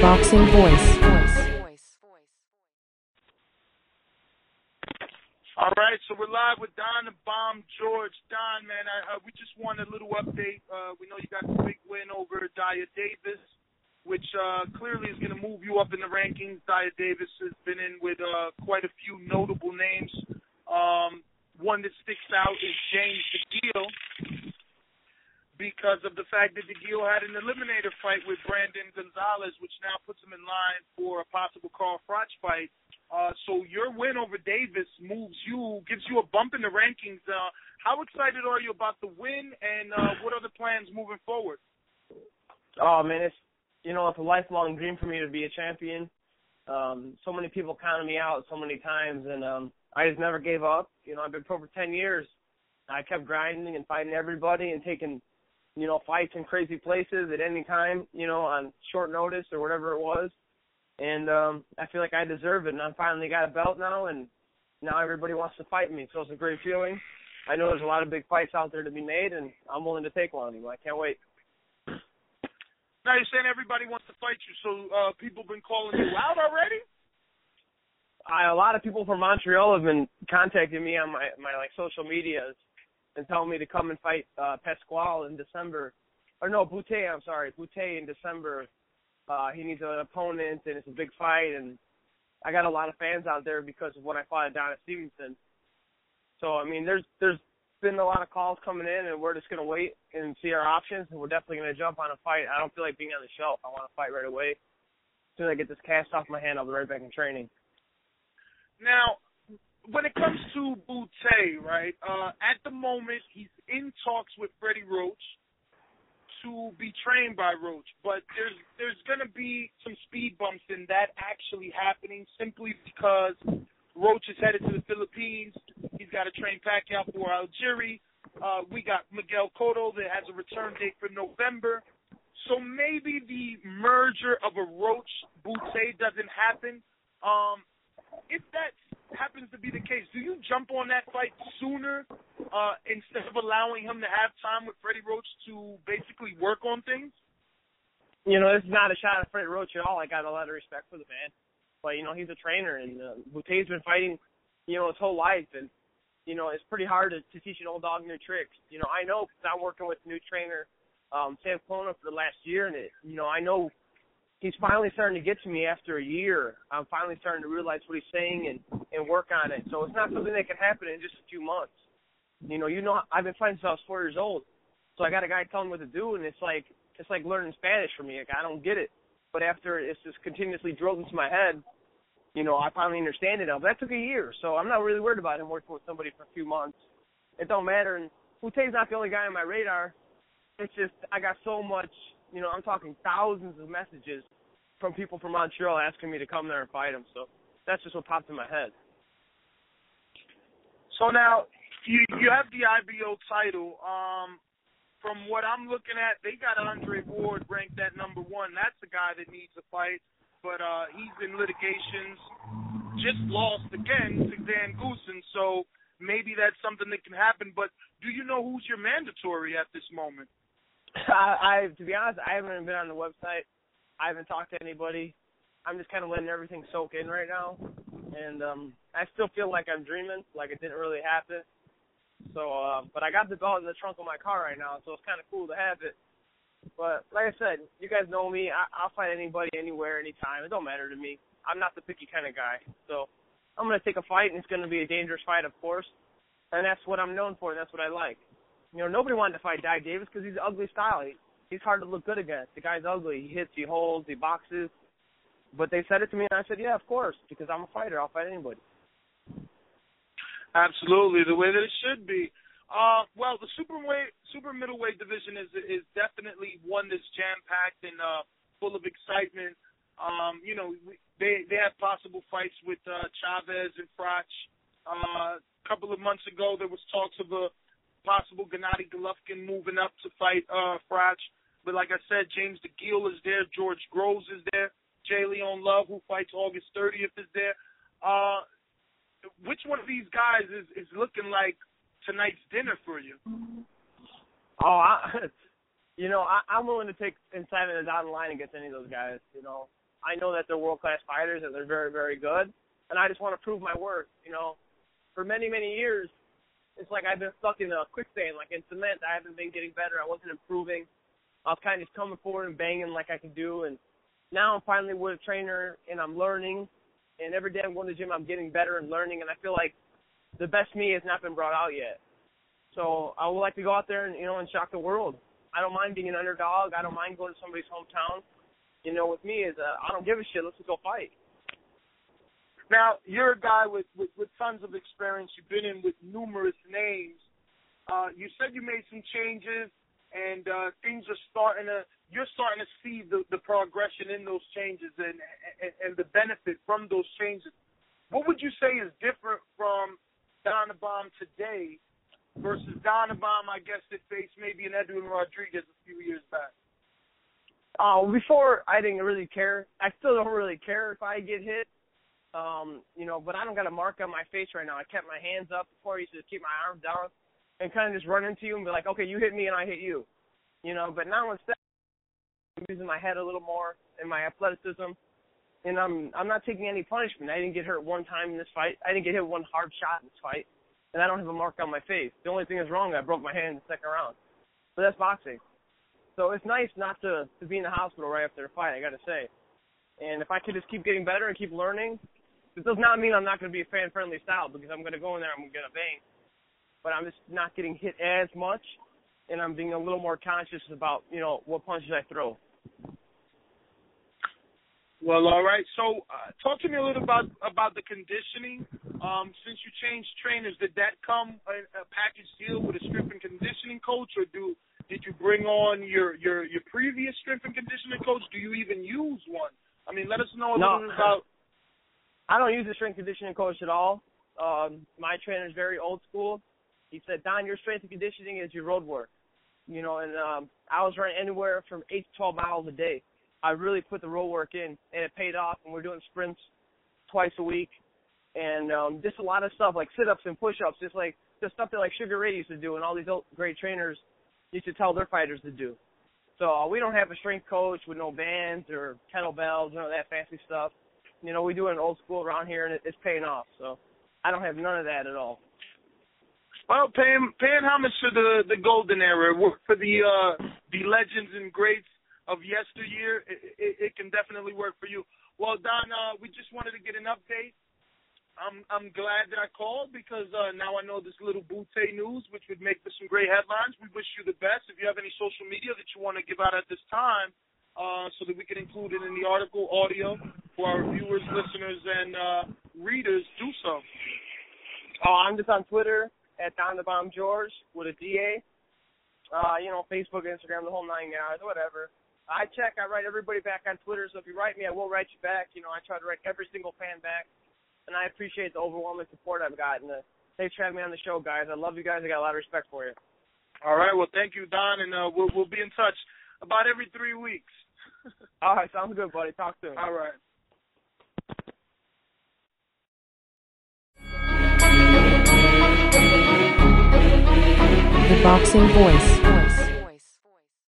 boxing voice. All right, so we're live with Don the Bomb George. Don, man, we just want a little update. We know you got the big win over Daya Davis, which clearly is going to move you up in the rankings. Daya Davis has been in with quite a few notable names. One that sticks out is James DeGill, because of the fact that DeGill had an eliminator fight with Brandon Gonzalez, which now puts him in line for a possible Carl Froch fight. So your win over Davis gives you a bump in the rankings. How excited are you about the win, and what are the plans moving forward? Oh, man, it's a lifelong dream for me to be a champion. So many people counted me out so many times, and I just never gave up. I've been pro for 10 years. I kept grinding and fighting everybody and taking, fights in crazy places at any time, on short notice or whatever it was. And I feel like I deserve it, and I finally got a belt now, and now everybody wants to fight me. So it's a great feeling. I know there's a lot of big fights out there to be made, and I'm willing to take one of them. I can't wait. Now you're saying everybody wants to fight you, so people have been calling you out already? A lot of people from Montreal have been contacting me on my social medias and telling me to come and fight Pasquale in December. Or no, Bute, I'm sorry. Bute in December. He needs an opponent, and it's a big fight, and I got a lot of fans out there because of when I fought Adonis Stevenson. So, I mean, there's been a lot of calls coming in, and we're just going to wait and see our options, and we're definitely going to jump on a fight. I don't feel like being on the shelf. I want to fight right away. As soon as I get this cast off my hand, I'll be right back in training. Now, when it comes to Bute, right, at the moment he's in talks with Freddie Roach to be trained by Roach, but there's going to be some speed bumps in that actually happening simply because Roach is headed to the Philippines. He's got to train Pacquiao for Algeria. We got Miguel Cotto that has a return date for November. So maybe the merger of a Roach-Bute doesn't happen. If that happens to be the case, do you jump on that fight sooner instead of allowing him to have time with Freddie Roach to basically work on things? This is not a shot at Freddie Roach at all. I got a lot of respect for the man. But, he's a trainer, and Bute's been fighting, his whole life. And, it's pretty hard to teach an old dog new tricks. I know because I'm working with a new trainer, Sam Clona, for the last year. And, I know he's finally starting to get to me after a year. I'm finally starting to realize what he's saying and work on it. So it's not something that can happen in just a few months. I've been fighting since I was 4 years old. So I got a guy telling me what to do, and it's like learning Spanish for me. Like, I don't get it. But after it's just continuously drilled into my head, I finally understand it now. But that took a year, so I'm not really worried about him working with somebody for a few months. It don't matter. And Bute's not the only guy on my radar. It's just I got so much, I'm talking thousands of messages from people from Montreal asking me to come there and fight him. So that's just what popped in my head. So now you have the IBO title. From what I'm looking at, they got Andre Ward ranked at number 1. That's the guy that needs a fight, but he's in litigations. Just lost again to Dan Goosen, so maybe that's something that can happen. But do you know who's your mandatory at this moment? To be honest, I haven't been on the website. I haven't talked to anybody. I'm just kind of letting everything soak in right now. And I still feel like I'm dreaming, like it didn't really happen. So, but I got the belt in the trunk of my car right now, so it's kind of cool to have it. But like I said, you guys know me. I'll fight anybody, anywhere, anytime. It don't matter to me. I'm not the picky kind of guy. So I'm going to take a fight, and it's going to be a dangerous fight, of course. And that's what I'm known for, and that's what I like. Nobody wanted to fight Daya Davis because he's an ugly style. He's hard to look good against. The guy's ugly. He hits, he holds, he boxes. But they said it to me, and I said, yeah, of course, because I'm a fighter. I'll fight anybody. Absolutely, the way that it should be. Well, the super middleweight division is definitely one that's jam-packed and full of excitement. They have possible fights with Chavez and Froch. A couple of months ago, there was talks of a possible Gennady Golovkin moving up to fight Froch. But like I said, James DeGill is there, George Groves is there, Jay Leon Love, who fights August 30th, is there. Which one of these guys is looking like tonight's dinner for you? I'm willing to take inside of the dotted line against any of those guys. I know that they're world-class fighters and they're very, very good, and I just want to prove my worth. For many, many years, it's like I've been stuck in a quicksand, like in cement. I haven't been getting better. I wasn't improving. I was kind of just coming forward and banging like I could do, and now I'm finally with a trainer, and I'm learning, and every day I'm going to the gym, I'm getting better and learning, and I feel like the best me has not been brought out yet. So I would like to go out there and, and shock the world. I don't mind being an underdog. I don't mind going to somebody's hometown. With me is I don't give a shit. Let's just go fight. Now, you're a guy with tons of experience. You've been in with numerous names. You said you made some changes, and things are you're starting to see the progression in those changes and the benefit from those changes. What would you say is different from Donovan today versus Donovan, I guess, that faced maybe an Edwin Rodriguez a few years back? Before, I didn't really care. I still don't really care if I get hit, but I don't got a mark on my face right now. I kept my hands up. Before, I used to keep my arms down and kind of just run into you and be like, okay, you hit me and I hit you. But now instead, I'm using my head a little more and my athleticism, and I'm not taking any punishment. I didn't get hurt one time in this fight. I didn't get hit one hard shot in this fight, and I don't have a mark on my face. The only thing that's wrong, I broke my hand in the second round. But that's boxing. So it's nice not to be in the hospital right after a fight, I got to say. And if I could just keep getting better and keep learning, it does not mean I'm not going to be a fan-friendly style, because I'm going to go in there, I'm going to bang. But I'm just not getting hit as much, and I'm being a little more conscious about, what punches I throw. Well, all right. So talk to me a little about the conditioning. Since you changed trainers, did that come a package deal with a strength and conditioning coach, or did you bring on your previous strength and conditioning coach? Do you even use one? I mean, let us know a little bit about. I don't use a strength conditioning coach at all. My trainer is very old school. He said, Don, your strength and conditioning is your road work. And I was running anywhere from 8 to 12 miles a day. I really put the road work in, and it paid off, and we're doing sprints twice a week. And just a lot of stuff like sit-ups and push-ups, just like the stuff that like Sugar Ray used to do and all these old great trainers used to tell their fighters to do. So we don't have a strength coach with no bands or kettlebells, none of that fancy stuff. We do it old school around here, and it's paying off. So I don't have none of that at all. Well, paying homage to the golden era, for the legends and greats of yesteryear, it can definitely work for you. Well, Don, we just wanted to get an update. I'm glad that I called, because now I know this little Bute news, which would make for some great headlines. We wish you the best. If you have any social media that you want to give out at this time, so that we can include it in the article, audio, for our viewers, listeners, and readers, do so. I'm just on Twitter at Donovan George with a DA. Facebook, Instagram, the whole 9 yards, whatever. I write everybody back on Twitter, so if you write me, I will write you back. I try to write every single fan back, and I appreciate the overwhelming support I've gotten. Thanks for having me on the show, guys. I love you guys. I got a lot of respect for you. All right, well, thank you, Don, and we'll be in touch about every 3 weeks. All right, sounds good, buddy. Talk soon. All right. The Boxing Voice.